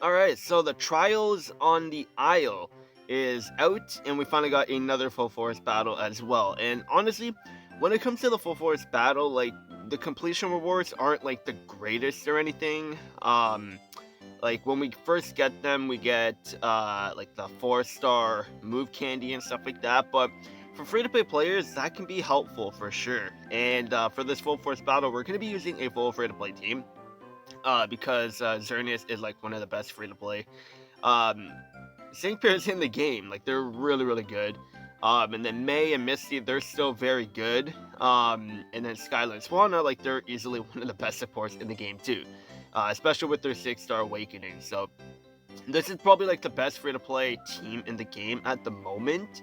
Alright, so the Trials on the Isle is out, and we finally got another full force battle as well. And honestly, when it comes to the full force battle, like the completion rewards aren't like the greatest or anything. Like when we first get them, we get like the 4-star move candy and stuff like that. But for free to play players, that can be helpful for sure. And for this full force battle, we're going to be using a full free to play team because Xerneas is like one of the best free to play um, St. Pierre's in the game. Like they're really, really good. And then May and Misty, they're still very good. And then Skylar and Swanna, like they're easily one of the best supports in the game too, especially with their 6-star awakening. So this is probably like the best free to play team in the game at the moment.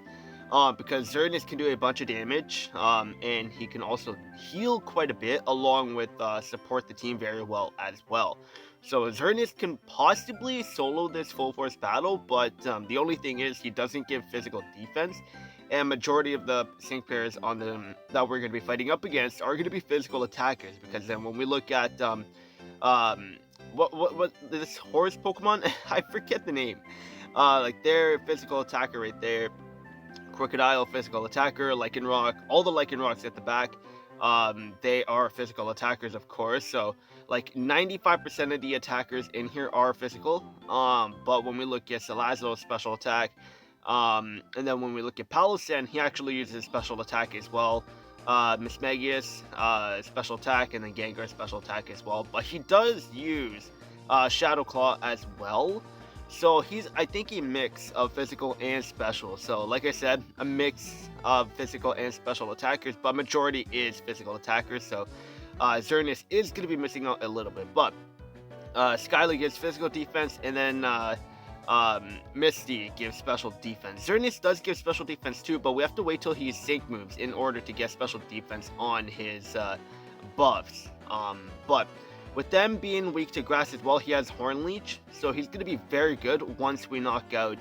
Because Xerneas can do a bunch of damage, and he can also heal quite a bit, along with support the team very well as well. So Xerneas can possibly solo this full force battle, but the only thing is he doesn't give physical defense, and majority of the St. Pierre's on them that we're going to be fighting up against are going to be physical attackers. Because then when we look at um, what this horse Pokemon, I forget the name. Like their physical attacker right there. Crocodile, physical attacker, Lycanroc, all the Lycanrocs at the back, they are physical attackers, of course. So, like 95% of the attackers in here are physical. But when we look at Salazzle, special attack, and then when we look at Palosan, he actually uses special attack as well. Mismagius, special attack, and then Gengar, special attack as well. But he does use Shadow Claw as well. So he's, I think, a mix of physical and special. So like I said, a mix of physical and special attackers, but majority is physical attackers. So Xerneas is going to be missing out a little bit. But Skylar gives physical defense, and then Misty gives special defense. Xerneas does give special defense too, but we have to wait till he sync moves in order to get special defense on his buffs. But with them being weak to grass as well, he has Horn Leech, so he's going to be very good once we knock out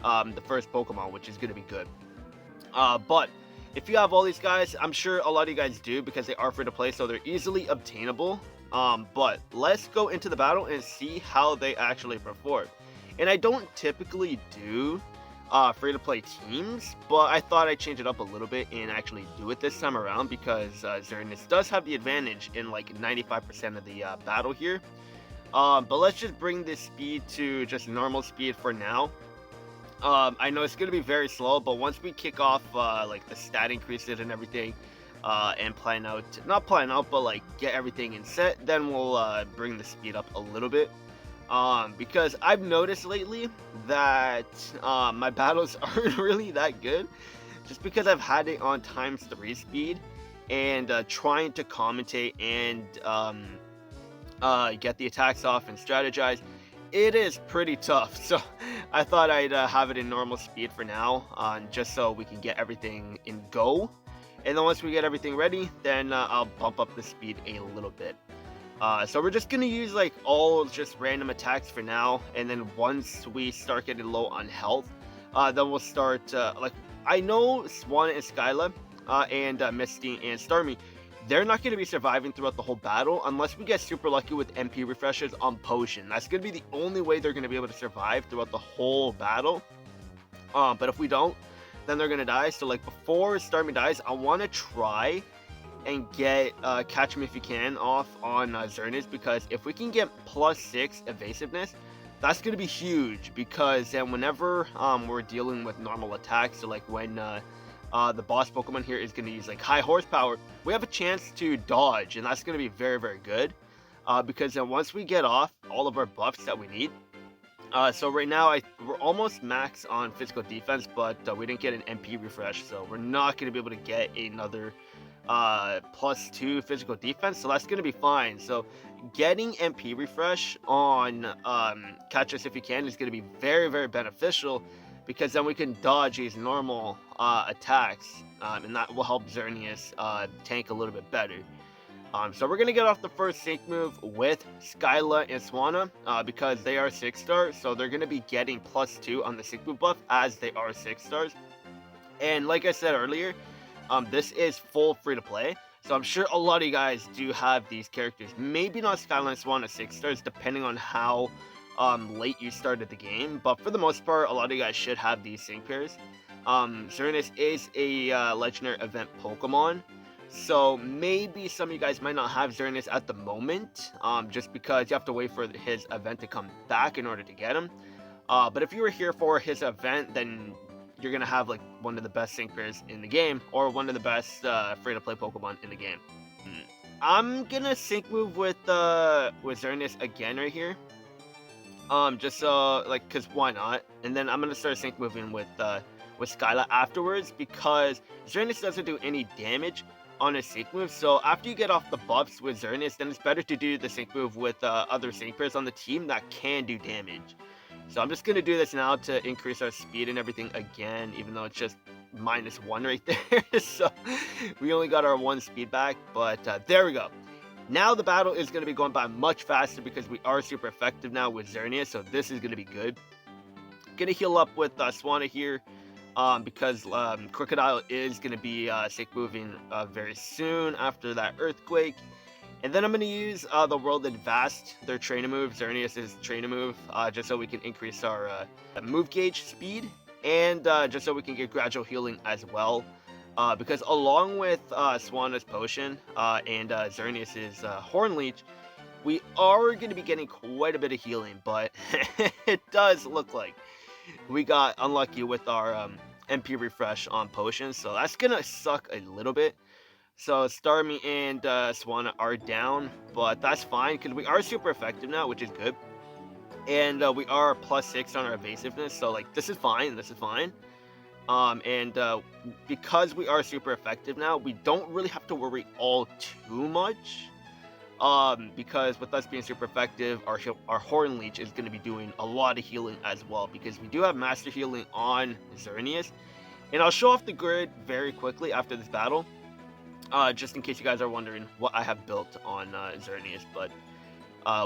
the first Pokemon, which is going to be good. But if you have all these guys, I'm sure a lot of you guys do because they are free to play, so they're easily obtainable. But let's go into the battle and see how they actually perform. And I don't typically do free to play teams, but I thought I'd change it up a little bit and actually do it this time around because Xerneas does have the advantage in like 95% of the battle here. But let's just bring this speed to just normal speed for now. I know it's going to be very slow, but once we kick off like the stat increases and everything, and not plan out, but like get everything in set, then we'll bring the speed up a little bit. Because I've noticed lately that my battles aren't really that good, just because I've had it on ×3 speed, and trying to commentate and get the attacks off and strategize, it is pretty tough. So I thought I'd have it in normal speed for now, just so we can get everything in go. And then once we get everything ready, then I'll bump up the speed a little bit. So we're just gonna use like all just random attacks for now, and then once we start getting low on health, then we'll start like I know Swan and Skyla, and Misty and Starmie, they're not gonna be surviving throughout the whole battle unless we get super lucky with MP refreshes on Potion. That's gonna be the only way they're gonna be able to survive throughout the whole battle. But if we don't, then they're gonna die. So like before Starmie dies, I want to try and get Catch Me If You Can off on Xerneas, because if we can get +6 evasiveness, that's going to be huge, because then whenever we're dealing with normal attacks, so like when the boss Pokemon here is going to use like high horsepower, we have a chance to dodge, and that's going to be very, very good, because then once we get off all of our buffs that we need, so right now we're almost max on physical defense, but we didn't get an MP refresh, so we're not going to be able to get another +2 physical defense, so that's gonna be fine. So getting MP refresh on Catch Us If You Can is gonna be very, very beneficial, because then we can dodge these normal attacks, and that will help Xerneas tank a little bit better. So we're gonna get off the first sync move with Skyla and Swanna, because they are 6-stars, so they're gonna be getting +2 on the sync move buff as they are 6-stars. And like I said earlier, this is full free to play, so I'm sure a lot of you guys do have these characters. Maybe not Skyline Swan at 6-stars, depending on how late you started the game, but for the most part, a lot of you guys should have these sync pairs. Xerneas is a legendary event Pokemon, so maybe some of you guys might not have Xerneas at the moment, just because you have to wait for his event to come back in order to get him. But if you were here for his event, then you're gonna have like one of the best sync pairs in the game, or one of the best free-to-play Pokemon in the game. I'm gonna sync move with Xerneas again right here. Just so like, cause why not? And then I'm gonna start sync moving with Skyla afterwards, because Xerneas doesn't do any damage on a sync move. So after you get off the buffs with Xerneas, then it's better to do the sync move with other sync pairs on the team that can do damage. So I'm just gonna do this now to increase our speed and everything again, even though it's just -1 right there. So we only got our 1 speed back, but there we go. Now the battle is going to be going by much faster because we are super effective now with Xerneas, so this is going to be good. Gonna heal up with Swanna here, because Crocodile is going to be sync moving very soon after that Earthquake. And then I'm going to use the World Advanced, their trainer move, Xerneas' trainer move, just so we can increase our move gauge speed, and just so we can get gradual healing as well. Because along with Swanna's potion and Xerneas' Horn Leech, we are going to be getting quite a bit of healing, but it does look like we got unlucky with our MP refresh on potions, so that's going to suck a little bit. So Starmie and Swanna are down, but that's fine because we are super effective now, which is good. And we are +6 on our evasiveness, so like this is fine, this is fine. Because we are super effective now, we don't really have to worry all too much. Because with us being super effective, our Horn Leech is going to be doing a lot of healing as well, because we do have Master Healing on Xerneas. And I'll show off the grid very quickly after this battle, just in case you guys are wondering what I have built on Xerneas. But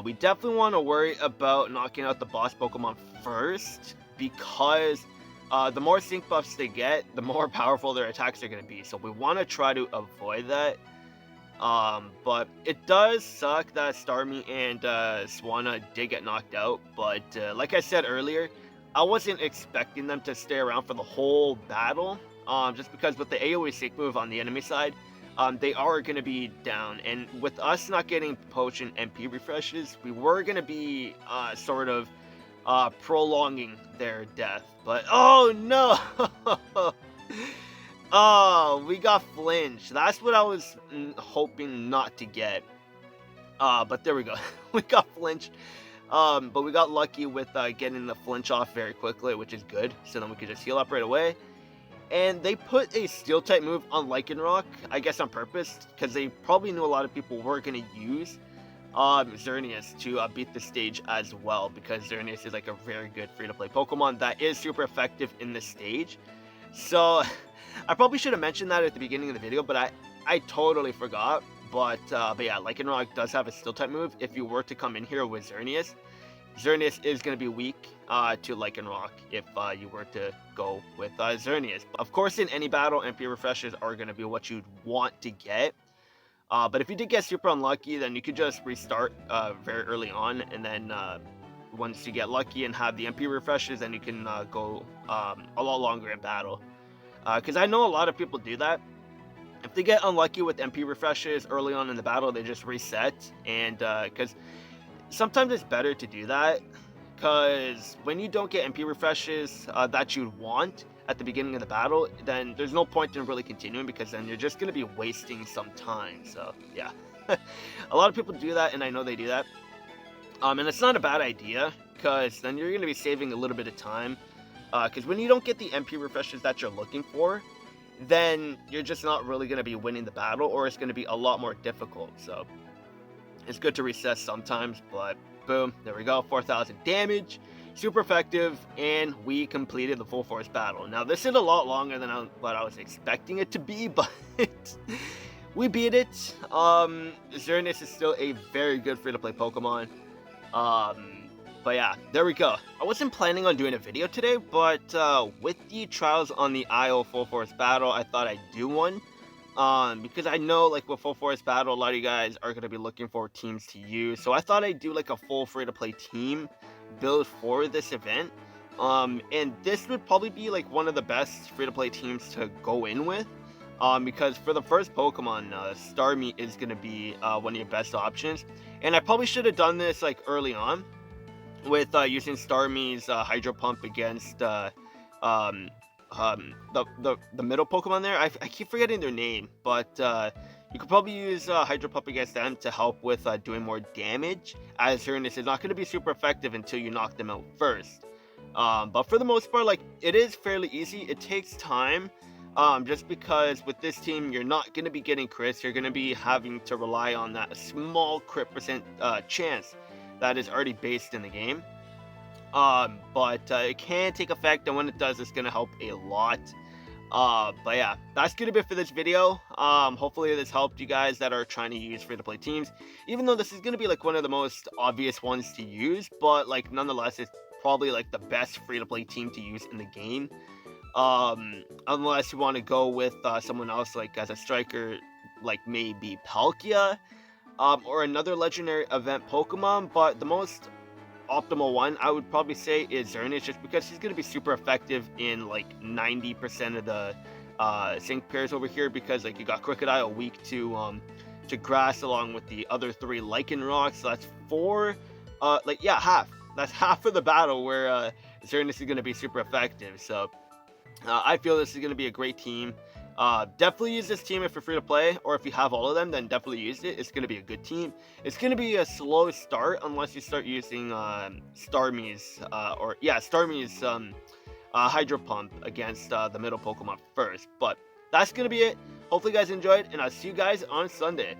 we definitely want to worry about knocking out the boss Pokemon first, because the more sync buffs they get, the more powerful their attacks are going to be. So we want to try to avoid that. But it does suck that Starmie and Swanna did get knocked out. But like I said earlier, I wasn't expecting them to stay around for the whole battle. Just because with the AoE sync move on the enemy side, they are going to be down. And with us not getting potion MP refreshes, we were going to be sort of prolonging their death. But oh no! Oh, we got flinched. That's what I was hoping not to get. But there we go. We got flinched. But we got lucky with getting the flinch off very quickly, which is good. So then we could just heal up right away. And they put a steel type move on Lycanroc, I guess on purpose, because they probably knew a lot of people were going to use Xerneas to beat the stage as well, because Xerneas is like a very good free-to-play Pokemon that is super effective in this stage. So I probably should have mentioned that at the beginning of the video, but I totally forgot. But yeah, Lycanroc does have a steel type move. If you were to come in here with Xerneas, Xerneas is going to be weak to Lycanroc if you were to go with Xerneas. Of course, in any battle, MP refreshes are going to be what you'd want to get. But if you did get super unlucky, then you could just restart very early on, and then once you get lucky and have the MP refreshes, then you can go a lot longer in battle. Because I know a lot of people do that. If they get unlucky with MP refreshes early on in the battle, they just reset. And because sometimes it's better to do that, because when you don't get MP refreshes that you'd want at the beginning of the battle, then there's no point in really continuing, because then you're just going to be wasting some time. So yeah, a lot of people do that, and I know they do that. And it's not a bad idea, because then you're going to be saving a little bit of time. Because when you don't get the MP refreshes that you're looking for, then you're just not really going to be winning the battle, or it's going to be a lot more difficult. So it's good to reset sometimes, but boom, there we go, 4,000 damage, super effective, and we completed the full force battle. Now this is a lot longer than what I was expecting it to be, but we beat it. Xerneas is still a very good free-to-play Pokemon. But yeah, there we go. I wasn't planning on doing a video today, but with the Trials on the Isle full force battle, I thought I'd do one. Because I know, like, with full force battle, a lot of you guys are going to be looking for teams to use. So I thought I'd do like a full free-to-play team build for this event. And this would probably be like one of the best free-to-play teams to go in with. Because for the first Pokemon, Starmie is going to be one of your best options. And I probably should have done this like early on with using Starmie's Hydro Pump against um, the middle Pokemon there. I keep forgetting their name, but you could probably use Hydro Pump against them to help with doing more damage, as Xerneas is not going to be super effective until you knock them out first. But for the most part, like, it is fairly easy. It takes time, just because with this team, you're not going to be getting crits. You're going to be having to rely on that small crit percent chance that is already based in the game. But it can take effect, and when it does, it's going to help a lot. But yeah, that's gonna be it for this video. Hopefully this helped you guys that are trying to use free-to-play teams, even though this is gonna be like one of the most obvious ones to use, but like nonetheless it's probably like the best free-to-play team to use in the game, unless you want to go with someone else, like as a striker, like maybe Palkia, or another legendary event Pokemon. But the most optimal one I would probably say is Xerneas, just because he's going to be super effective in like 90% of the sync pairs over here, because like you got Crocodile weak to grass, along with the other three Lycanroc, so that's four, like, yeah, half. That's half of the battle where Xerneas is going to be super effective. So I feel this is going to be a great team. Definitely use this team if you're free to play, or if you have all of them, then definitely use it. It's going to be a good team. It's going to be a slow start unless you start using Starmie's Hydro Pump against the middle Pokemon first. But that's going to be it. Hopefully you guys enjoyed, and I'll see you guys on Sunday.